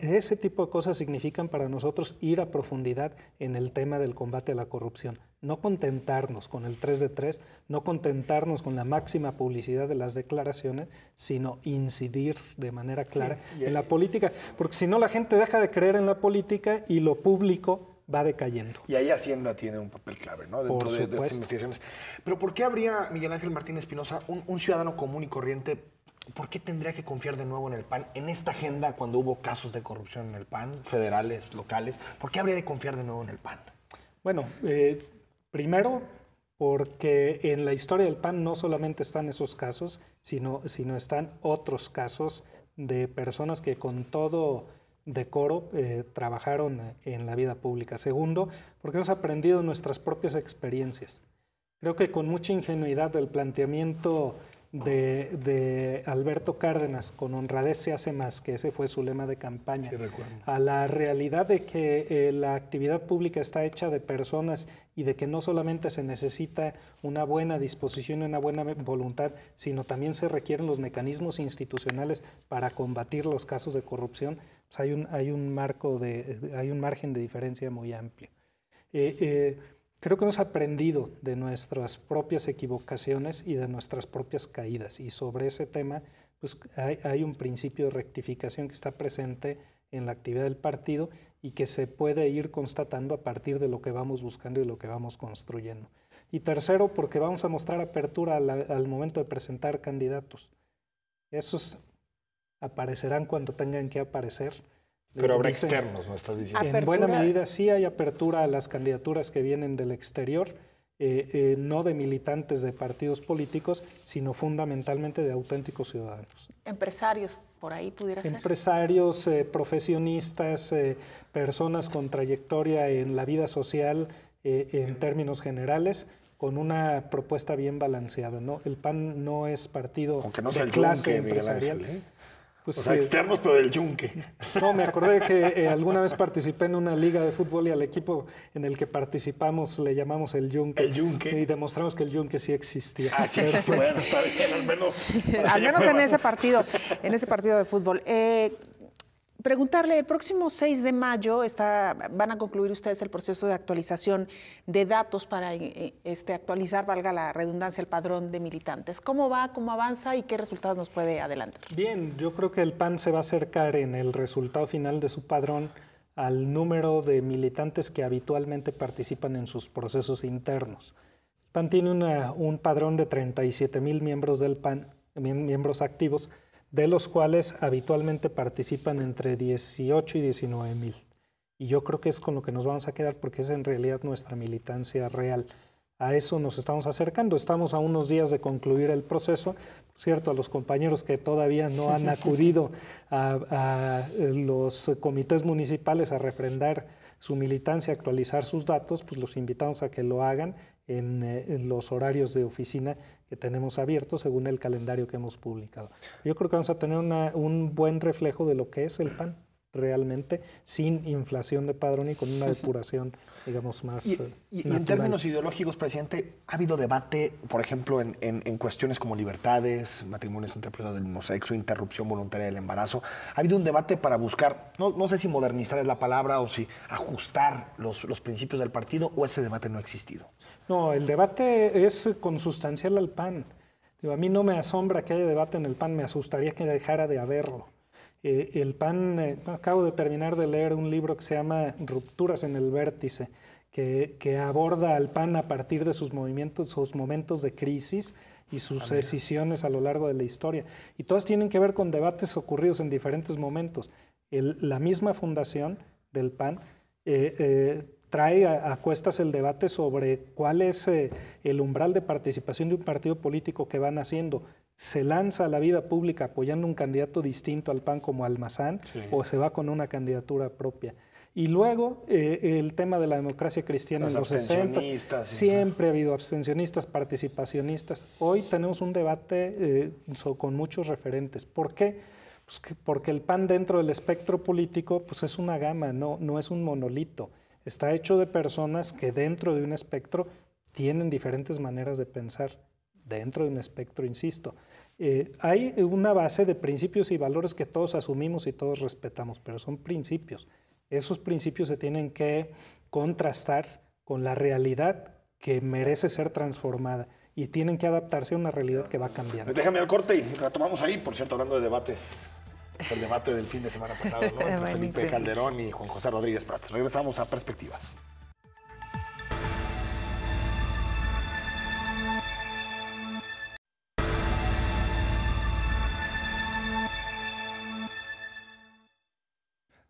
ese tipo de cosas significan para nosotros ir a profundidad en el tema del combate a la corrupción. No contentarnos con el 3 de 3, no contentarnos con la máxima publicidad de las declaraciones, sino incidir de manera clara en la política. Porque si no, la gente deja de creer en la política y lo público va decayendo. Y ahí Hacienda tiene un papel clave, ¿no? Dentro de estas investigaciones. Pero ¿por qué habría, Miguel Ángel Martínez Espinosa, un ciudadano común y corriente, por qué tendría que confiar de nuevo en el PAN en esta agenda cuando hubo casos de corrupción en el PAN, federales, locales? ¿Por qué habría de confiar de nuevo en el PAN? Bueno, primero porque en la historia del PAN no solamente están esos casos, sino están otros casos de personas que con todo decoro trabajaron en la vida pública. Segundo, porque hemos aprendido nuestras propias experiencias. Creo que con mucha ingenuidad el planteamiento de Alberto Cárdenas, con honradez se hace más, que ese fue su lema de campaña, Sí, recuerdo. a la realidad de que la actividad pública está hecha de personas y de que no solamente se necesita una buena disposición y una buena voluntad, sino también se requieren los mecanismos institucionales para combatir los casos de corrupción, pues hay un margen de diferencia muy amplio. Creo que hemos aprendido de nuestras propias equivocaciones y de nuestras propias caídas, y sobre ese tema pues hay un principio de rectificación que está presente en la actividad del partido y que se puede ir constatando a partir de lo que vamos buscando y lo que vamos construyendo. Y tercero, porque vamos a mostrar apertura al momento de presentar candidatos. Esos aparecerán cuando tengan que aparecer. Pero habrá externos, ¿no estás diciendo? En buena medida sí hay apertura a las candidaturas que vienen del exterior, no de militantes de partidos políticos, sino fundamentalmente de auténticos ciudadanos. Empresarios, por ahí pudiera ser. Empresarios, profesionistas, personas con trayectoria en la vida social en términos generales, con una propuesta bien balanceada, ¿no? El PAN no es partido de clase empresarial. Pues, o sea, externos, pero del yunque. No, me acordé que alguna vez participé en una liga de fútbol y al equipo en el que participamos le llamamos el yunque. El yunque. Y demostramos que el yunque sí existía. Ah, sí, sí, bueno, está bien, al menos. Al menos en ese partido de fútbol. Preguntarle, el próximo 6 de mayo van a concluir ustedes el proceso de actualización de datos para actualizar, valga la redundancia, el padrón de militantes. ¿Cómo va, cómo avanza y qué resultados nos puede adelantar? Bien, yo creo que el PAN se va a acercar en el resultado final de su padrón al número de militantes que habitualmente participan en sus procesos internos. El PAN tiene un padrón de 37,000 miembros del PAN, miembros activos, de los cuales habitualmente participan entre 18 y 19,000. Y yo creo que es con lo que nos vamos a quedar porque es en realidad nuestra militancia real. A eso nos estamos acercando. Estamos a unos días de concluir el proceso. Por cierto, a los compañeros que todavía no han acudido a los comités municipales a refrendar su militancia, actualizar sus datos, pues los invitamos a que lo hagan en los horarios de oficina que tenemos abiertos según el calendario que hemos publicado. Yo creo que vamos a tener un buen reflejo de lo que es el PAN realmente, sin inflación de padrón y con una depuración, digamos, más y en términos ideológicos, presidente, ¿ha habido debate, por ejemplo, en cuestiones como libertades, matrimonios entre personas del mismo sexo, interrupción voluntaria del embarazo? ¿Ha habido un debate para buscar, no sé si modernizar es la palabra o si ajustar los principios del partido, o ese debate no ha existido? No, el debate es consustancial al PAN. Digo, a mí no me asombra que haya debate en el PAN, me asustaría que dejara de haberlo. El PAN, acabo de terminar de leer un libro que se llama Rupturas en el Vértice, que aborda al PAN a partir de sus movimientos, sus momentos de crisis y sus decisiones a lo largo de la historia. Y todos tienen que ver con debates ocurridos en diferentes momentos. La misma fundación del PAN trae a cuestas el debate sobre cuál es el umbral de participación de un partido político que van haciendo. ¿Se lanza a la vida pública apoyando un candidato distinto al PAN como Almazán, sí, o se va con una candidatura propia? Y luego el tema de la democracia cristiana en los 60, siempre ha habido abstencionistas, participacionistas. Hoy tenemos un debate con muchos referentes. ¿Por qué? Pues porque el PAN dentro del espectro político pues es una gama, no es un monolito. Está hecho de personas que dentro de un espectro tienen diferentes maneras de pensar. Dentro de un espectro, insisto. Hay una base de principios y valores que todos asumimos y todos respetamos, pero son principios. Esos principios se tienen que contrastar con la realidad que merece ser transformada y tienen que adaptarse a una realidad que va cambiando. Déjame al corte y retomamos ahí, por cierto, hablando de debates Fue el debate del fin de semana pasado, ¿no? Entre Felipe Buenísimo. Calderón y Juan José Rodríguez Prats. Regresamos a Perspectivas.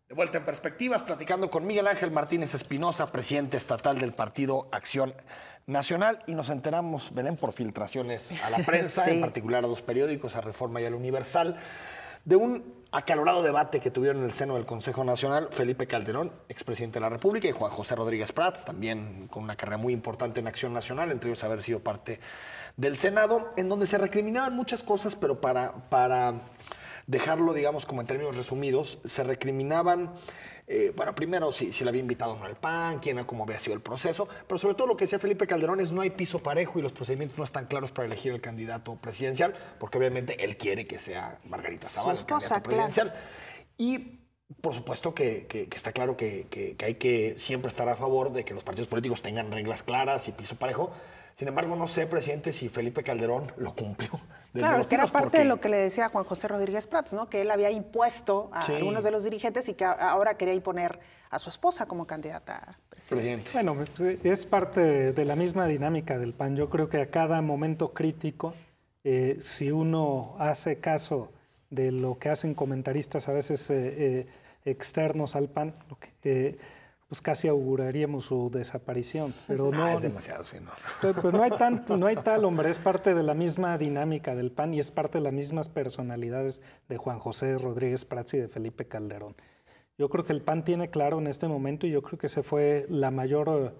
De vuelta en Perspectivas, platicando con Miguel Ángel Martínez Espinosa, presidente estatal del Partido Acción Nacional, y nos enteramos, Belén, por filtraciones a la prensa, Sí. en particular a dos periódicos, a Reforma y al Universal, de un acalorado debate que tuvieron en el seno del Consejo Nacional Felipe Calderón, expresidente de la República, y Juan José Rodríguez Prats, también con una carrera muy importante en Acción Nacional, entre ellos haber sido parte del Senado, en donde se recriminaban muchas cosas, pero para dejarlo, digamos, como en términos resumidos, se recriminaban, bueno, primero si le había invitado o no al PAN, cómo había sido el proceso, pero sobre todo lo que decía Felipe Calderón es no hay piso parejo y los procedimientos no están claros para elegir el candidato presidencial, porque obviamente él quiere que sea Margarita Zavala el candidato presidencial. Y por supuesto que está claro que hay que siempre estar a favor de que los partidos políticos tengan reglas claras y piso parejo. Sin embargo, no sé, presidente, si Felipe Calderón lo cumplió. Claro, que era parte de lo que le decía Juan José Rodríguez Prats, ¿no? Que él había impuesto a Sí. algunos de los dirigentes y que ahora quería imponer a su esposa como candidata a presidente. Bueno, es parte de la misma dinámica del PAN. Yo creo que a cada momento crítico, si uno hace caso de lo que hacen comentaristas a veces externos al PAN, pues casi auguraríamos su desaparición. Pero no, es demasiado, sí, no. Pero no hay tal, hombre, es parte de la misma dinámica del PAN y es parte de las mismas personalidades de Juan José Rodríguez Prats y de Felipe Calderón. Yo creo que el PAN tiene claro en este momento, y yo creo que esa fue la mayor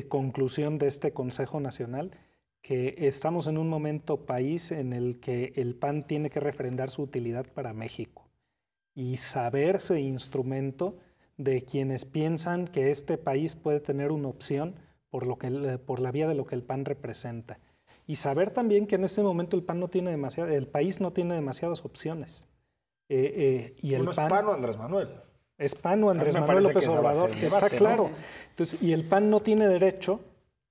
conclusión de este Consejo Nacional, que estamos en un momento país en el que el PAN tiene que refrendar su utilidad para México y saberse instrumento de quienes piensan que este país puede tener una opción por la vía de lo que el PAN representa. Y saber también que en este momento el país no tiene demasiadas opciones. Y el Uno es PAN o Andrés Manuel. Es PAN o Andrés me Manuel parece López que ese va a ser Obrador, el debate, está ¿no? claro. Entonces, y el PAN no tiene derecho,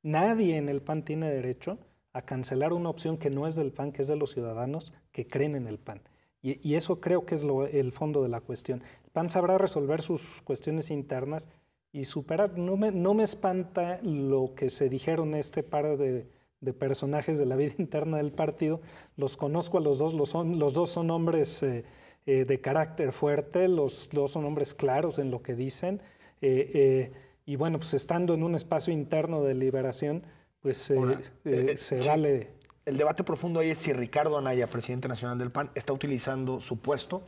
nadie en el PAN tiene derecho a cancelar una opción que no es del PAN, que es de los ciudadanos que creen en el PAN. Y eso creo que es el fondo de la cuestión. El PAN sabrá resolver sus cuestiones internas y superar. No me espanta lo que se dijeron este par de personajes de la vida interna del partido. Los conozco a los dos, los dos son hombres de carácter fuerte, los dos son hombres claros en lo que dicen. Y bueno, pues estando en un espacio interno de liberación, pues se vale. El debate profundo ahí es si Ricardo Anaya, presidente nacional del PAN, está utilizando su puesto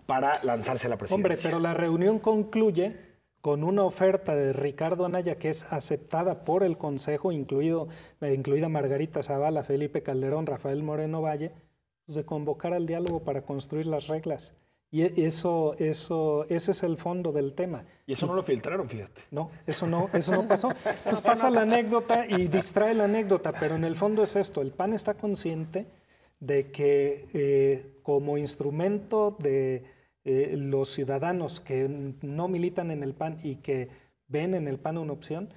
para lanzarse a la presidencia. Hombre, pero la reunión concluye con una oferta de Ricardo Anaya que es aceptada por el Consejo, incluida Margarita Zavala, Felipe Calderón, Rafael Moreno Valle, pues de convocar al diálogo para construir las reglas. Y ese es el fondo del tema. Y eso no lo filtraron, fíjate. No, eso no pasó. Pues pasa la anécdota y distrae la anécdota, pero en el fondo es esto. El PAN está consciente de que como instrumento de los ciudadanos que no militan en el PAN y que ven en el PAN una opción,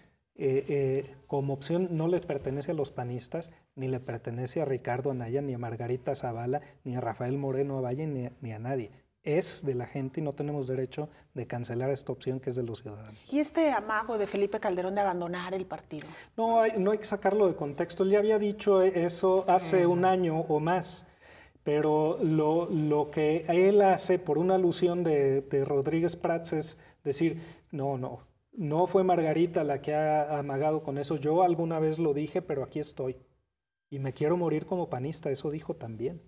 como opción no les pertenece a los panistas, ni le pertenece a Ricardo Anaya, ni a Margarita Zavala, ni a Rafael Moreno Valle, ni a nadie. Es de la gente y no tenemos derecho de cancelar esta opción que es de los ciudadanos. ¿Y este amago de Felipe Calderón de abandonar el partido? No hay que sacarlo de contexto. Él ya había dicho eso hace un año o más, pero lo que él hace por una alusión de Rodríguez Prats es decir, no fue Margarita la que ha amagado con eso. Yo alguna vez lo dije, pero aquí estoy. Y me quiero morir como panista, eso dijo también.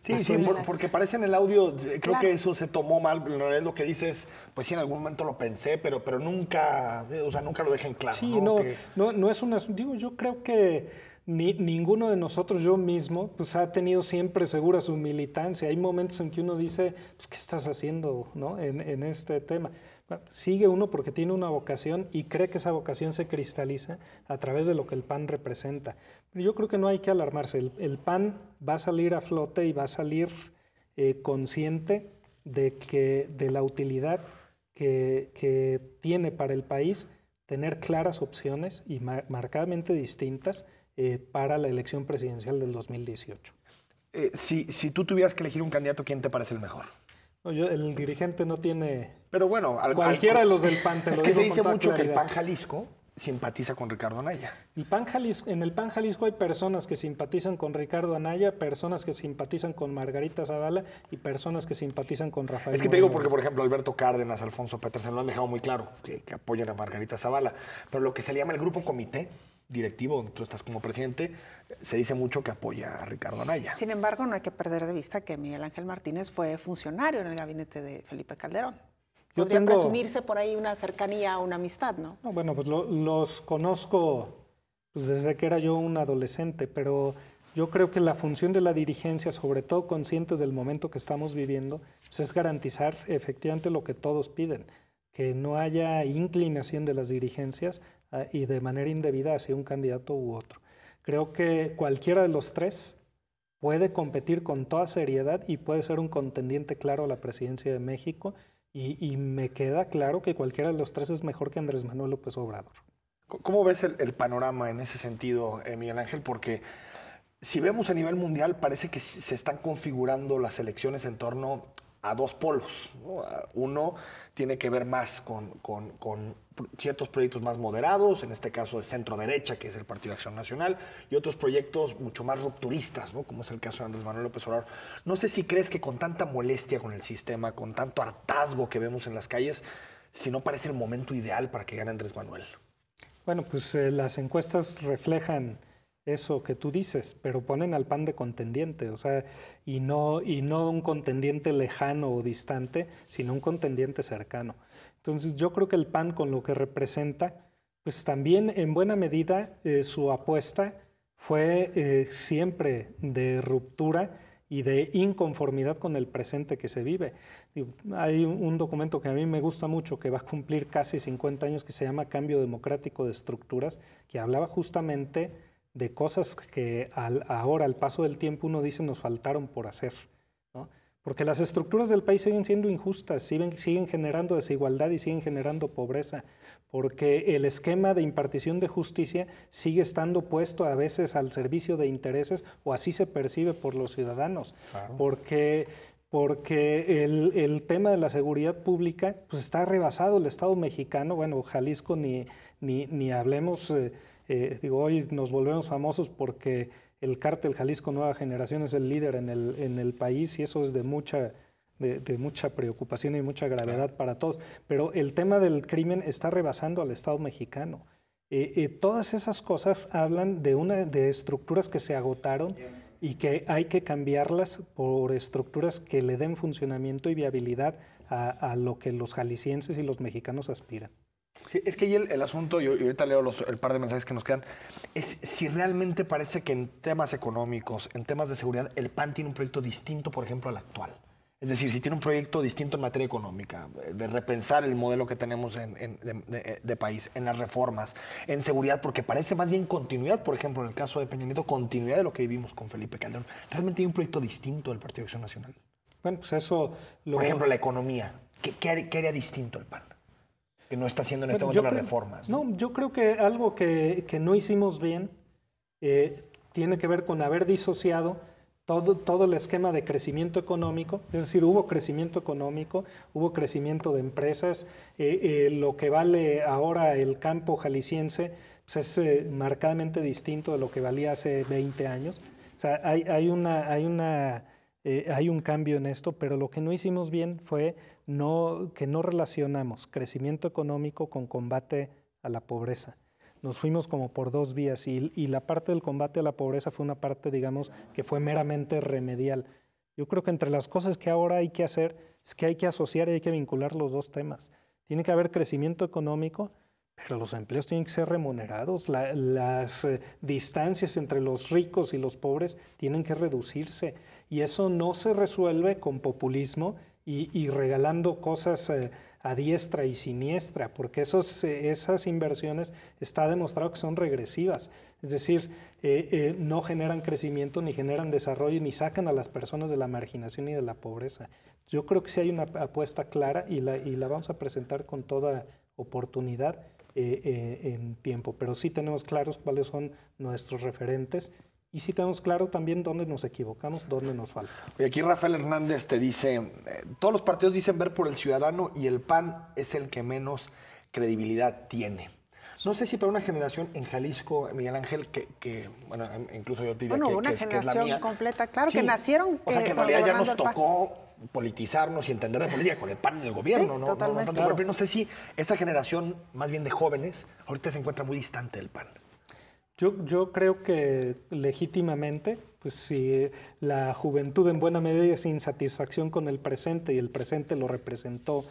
Sí, porque parece en el audio, creo que eso se tomó mal, en realidad lo que dice es, pues sí, en algún momento lo pensé, pero nunca, nunca lo dejé en claro. Sí, no es una, yo creo que ninguno de nosotros, yo mismo, pues ha tenido siempre segura su militancia. Hay momentos en que uno dice, pues, ¿qué estás haciendo, no? en este tema? Sigue uno porque tiene una vocación y cree que esa vocación se cristaliza a través de lo que el PAN representa. Pero yo creo que no hay que alarmarse. El PAN va a salir a flote y va a salir consciente de la utilidad que tiene para el país tener claras opciones y marcadamente distintas para la elección presidencial del 2018. si tú tuvieras que elegir un candidato, ¿quién te parece el mejor? No, el dirigente no tiene... Pero bueno, cualquiera de los del PAN, te lo es que digo se dice con toda mucho que el claridad. PAN Jalisco simpatiza con Ricardo Anaya. En el PAN Jalisco hay personas que simpatizan con Ricardo Anaya, personas que simpatizan con Margarita Zavala y personas que simpatizan con Rafael Es que te digo Moreno. porque, por ejemplo, Alberto Cárdenas, Alfonso Petersen lo han dejado muy claro, que apoyan a Margarita Zavala. Pero lo que se le llama el grupo comité directivo, donde tú estás como presidente, se dice mucho que apoya a Ricardo Anaya. Sin embargo, no hay que perder de vista que Miguel Ángel Martínez fue funcionario en el gabinete de Felipe Calderón. Podría presumirse por ahí una cercanía, una amistad, ¿no? No, bueno, pues los conozco pues, desde que era yo un adolescente, pero yo creo que la función de la dirigencia, sobre todo conscientes del momento que estamos viviendo, pues es garantizar efectivamente lo que todos piden, que no haya inclinación de las dirigencias y de manera indebida hacia un candidato u otro. Creo que cualquiera de los tres puede competir con toda seriedad y puede ser un contendiente claro a la presidencia de México. Y me queda claro que cualquiera de los tres es mejor que Andrés Manuel López Obrador. ¿Cómo ves el panorama en ese sentido, Miguel Ángel? Porque si vemos a nivel mundial, parece que se están configurando las elecciones en torno a dos polos, ¿no? Uno tiene que ver más con ciertos proyectos más moderados, en este caso de centro-derecha, que es el Partido de Acción Nacional, y otros proyectos mucho más rupturistas, ¿no? Como es el caso de Andrés Manuel López Obrador. No sé si crees que con tanta molestia con el sistema, con tanto hartazgo que vemos en las calles, si no parece el momento ideal para que gane Andrés Manuel. Bueno, pues las encuestas reflejan eso que tú dices, pero ponen al PAN de contendiente, o sea, y no un contendiente lejano o distante, sino un contendiente cercano. Entonces, yo creo que el PAN, con lo que representa, pues también en buena medida su apuesta fue siempre de ruptura y de inconformidad con el presente que se vive. Hay un documento que a mí me gusta mucho, que va a cumplir casi 50 años, que se llama Cambio Democrático de Estructuras, que hablaba justamente de cosas que ahora, al paso del tiempo, uno dice nos faltaron por hacer, ¿no? Porque las estructuras del país siguen siendo injustas, siguen generando desigualdad y siguen generando pobreza, porque el esquema de impartición de justicia sigue estando puesto a veces al servicio de intereses, o así se percibe por los ciudadanos, claro. Porque el tema de la seguridad pública pues está rebasado. El Estado mexicano, bueno, Jalisco ni hablemos. Hoy nos volvemos famosos porque el cártel Jalisco Nueva Generación es el líder en el país, y eso es de mucha preocupación y mucha gravedad para todos. Pero el tema del crimen está rebasando al Estado mexicano. Todas esas cosas hablan de estructuras que se agotaron y que hay que cambiarlas por estructuras que le den funcionamiento y viabilidad a lo que los jaliscienses y los mexicanos aspiran. Sí, es que ahí el asunto, y ahorita leo el par de mensajes que nos quedan, es si realmente parece que en temas económicos, en temas de seguridad, el PAN tiene un proyecto distinto, por ejemplo, al actual. Es decir, si tiene un proyecto distinto en materia económica, de repensar el modelo que tenemos de país, en las reformas, en seguridad, porque parece más bien continuidad, por ejemplo, en el caso de Peña Nieto, continuidad de lo que vivimos con Felipe Calderón. ¿Realmente hay un proyecto distinto del Partido de Acción Nacional? Bueno, pues eso... Por ejemplo, la economía. ¿Qué haría distinto el PAN? Que no está haciendo en este momento las reformas. No, yo creo que algo que no hicimos bien tiene que ver con haber disociado todo el esquema de crecimiento económico. Es decir, hubo crecimiento económico, hubo crecimiento de empresas. Lo que vale ahora el campo jalisciense pues es marcadamente distinto de lo que valía hace 20 años. O sea, hay un cambio en esto, pero lo que no hicimos bien fue que no relacionamos crecimiento económico con combate a la pobreza. Nos fuimos como por dos vías y la parte del combate a la pobreza fue una parte, digamos, que fue meramente remedial. Yo creo que entre las cosas que ahora hay que hacer es que hay que asociar y hay que vincular los dos temas. Tiene que haber crecimiento económico, pero los empleos tienen que ser remunerados. Las distancias entre los ricos y los pobres tienen que reducirse. Y eso no se resuelve con populismo y regalando cosas a diestra y siniestra, porque esas inversiones está demostrado que son regresivas. Es decir, no generan crecimiento, ni generan desarrollo, ni sacan a las personas de la marginación y de la pobreza. Yo creo que sí hay una apuesta clara y la vamos a presentar con toda oportunidad en tiempo, pero sí tenemos claros cuáles son nuestros referentes Y sí tenemos claro también dónde nos equivocamos, dónde nos falta. Y aquí Rafael Hernández te dice, todos los partidos dicen ver por el ciudadano y el PAN es el que menos credibilidad tiene. No sé si para una generación en Jalisco, Miguel Ángel, que bueno, incluso yo diría una que es la generación mía. completa, claro, Sí, que nacieron. O sea, que en realidad ya gobernando nos el PAN. tocó politizarnos y entender de política con el PAN en el gobierno, Sí, ¿no? totalmente. No, Claro. pero no sé si esa generación, más bien de jóvenes, ahorita se encuentra muy distante del PAN. Yo creo que legítimamente, pues si la juventud en buena medida es insatisfacción con el presente y el presente lo representó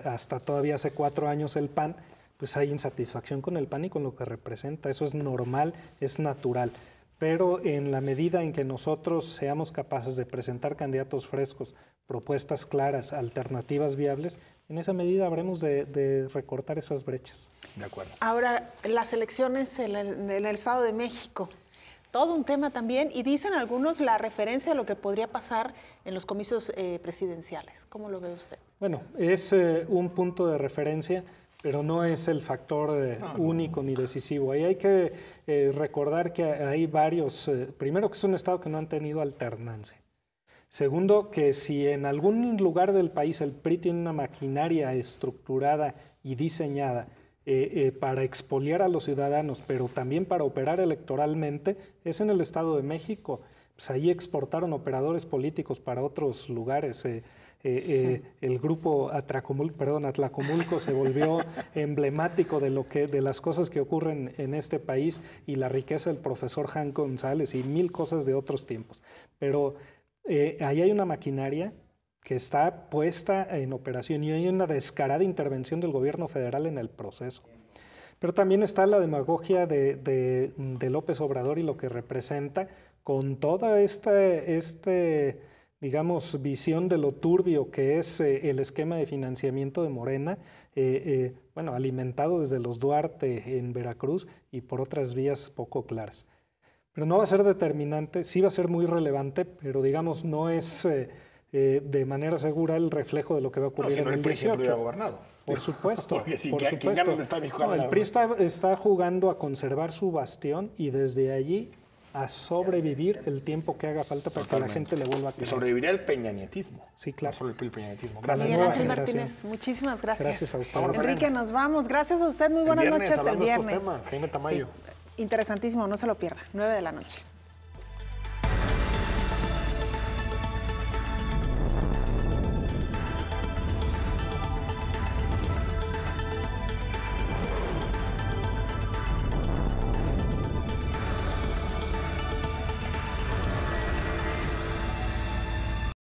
hasta todavía hace 4 años el PAN, pues hay insatisfacción con el PAN y con lo que representa. Eso es normal, es natural. Pero en la medida en que nosotros seamos capaces de presentar candidatos frescos, propuestas claras, alternativas viables, en esa medida habremos de recortar esas brechas. De acuerdo. Ahora, las elecciones en el Estado de México, todo un tema también, y dicen algunos la referencia a lo que podría pasar en los comicios presidenciales. ¿Cómo lo ve usted? Bueno, es un punto de referencia, pero no es el factor único ni decisivo. Ahí hay que recordar que hay varios, primero que es un estado que no han tenido alternancia. Segundo, que si en algún lugar del país el PRI tiene una maquinaria estructurada y diseñada para expoliar a los ciudadanos, pero también para operar electoralmente, es en el Estado de México. Pues ahí exportaron operadores políticos para otros lugares. El grupo Atlacomulco se volvió emblemático de las cosas que ocurren en este país y la riqueza del profesor Jan González y 1000 cosas de otros tiempos. Pero ahí hay una maquinaria que está puesta en operación y hay una descarada intervención del gobierno federal en el proceso. Pero también está la demagogia de López Obrador y lo que representa con toda digamos, visión de lo turbio que es el esquema de financiamiento de Morena, bueno, alimentado desde los Duarte en Veracruz y por otras vías poco claras. Pero no va a ser determinante, sí va a ser muy relevante, pero digamos no es de manera segura el reflejo de lo que va a ocurrir en el 18. Hubiera gobernado. Por supuesto, Porque si por quien supuesto. gana el Estado mexicano, El PRI está jugando a conservar su bastión y desde allí a sobrevivir el tiempo que haga falta para que la gente le vuelva a Que creer. sobreviviría el peñanietismo. Sí, claro. No solo el peñanietismo. La Gracias. Miguel nueva Ángel generación. Martínez, muchísimas gracias. Gracias a ustedes. Vamos, Enrique, nos vamos. Gracias a usted. Muy buenas viernes, noches. El hablando de estos viernes. temas, Jaime Tamayo. Sí, interesantísimo, no se lo pierda. 9 de la noche.